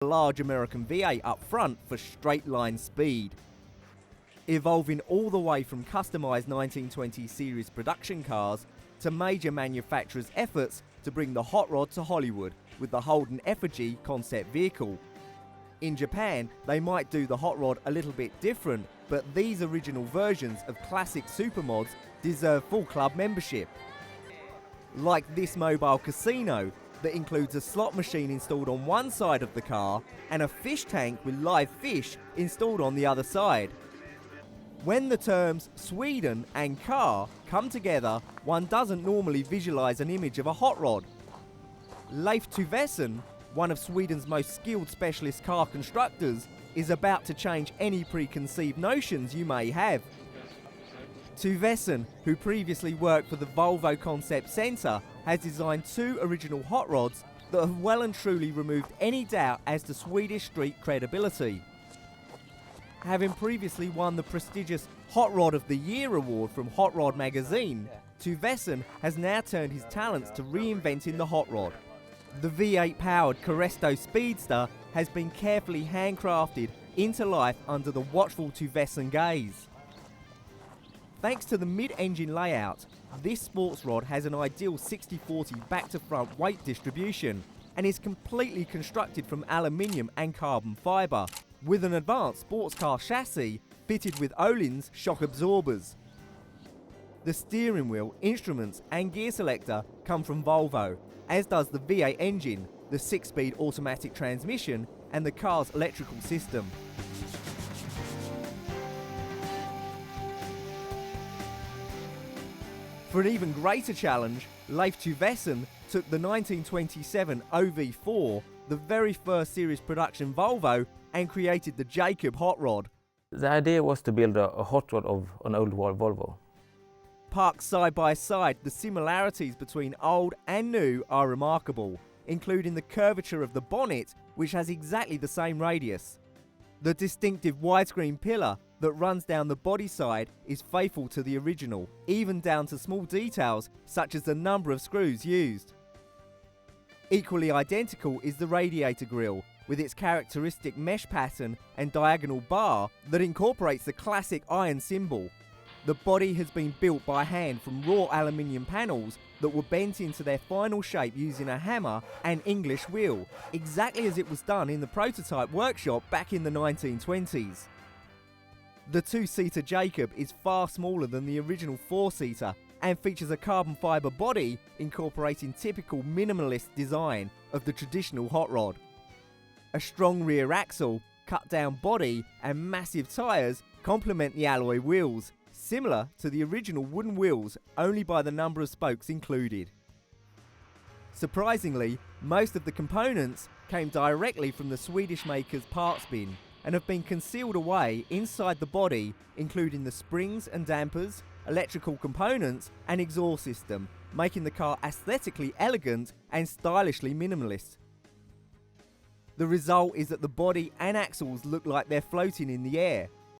a large American V8 up front for straight line speed. Evolving all the way from customised 1920 series production cars to major manufacturers' efforts to bring the hot rod to Hollywood with the Holden Effigy concept vehicle. In Japan, they might do the hot rod a little bit different, but these original versions of classic supermods deserve full club membership. Like this mobile casino that includes a slot machine installed on one side of the car and a fish tank with live fish installed on the other side. When the terms Sweden and car come together, one doesn't normally visualise an image of a hot rod. Leif Tuvesen, one of Sweden's most skilled specialist car constructors, is about to change any preconceived notions you may have. Tuvesen, who previously worked for the Volvo Concept Centre, has designed two original hot rods that have well and truly removed any doubt as to Swedish street credibility. Having previously won the prestigious Hot Rod of the Year award from Hot Rod magazine, Tuvesen has now turned his talents to reinventing the hot rod. The V8-powered Caresto Speedster has been carefully handcrafted into life under the watchful Tuvesen gaze. Thanks to the mid-engine layout, this sports rod has an ideal 60-40 back-to-front weight distribution and is completely constructed from aluminium and carbon fibre, with an advanced sports car chassis fitted with Öhlins shock absorbers. The steering wheel, instruments and gear selector come from Volvo, as does the V8 engine, the 6-speed automatic transmission and the car's electrical system. For an even greater challenge, Leif Tuvesen took the 1927 OV4, the very first series production Volvo, and created the Jacob hot rod. The idea was to build a hot rod of an old Volvo. Parked side by side, the similarities between old and new are remarkable, including the curvature of the bonnet, which has exactly the same radius. The distinctive widescreen pillar that runs down the body side is faithful to the original, even down to small details such as the number of screws used. Equally identical is the radiator grille, with its characteristic mesh pattern and diagonal bar that incorporates the classic iron symbol. The body has been built by hand from raw aluminium panels that were bent into their final shape using a hammer and English wheel, exactly as it was done in the prototype workshop back in the 1920s. The two-seater Jacob is far smaller than the original four-seater and features a carbon fibre body incorporating typical minimalist design of the traditional hot rod. A strong rear axle, cut-down body and massive tyres complement the alloy wheels, similar to the original wooden wheels only by the number of spokes included. Surprisingly, most of the components came directly from the Swedish maker's parts bin and have been concealed away inside the body, including the springs and dampers, electrical components and exhaust system, making the car aesthetically elegant and stylishly minimalist. The result is that the body and axles look like they're floating in the air,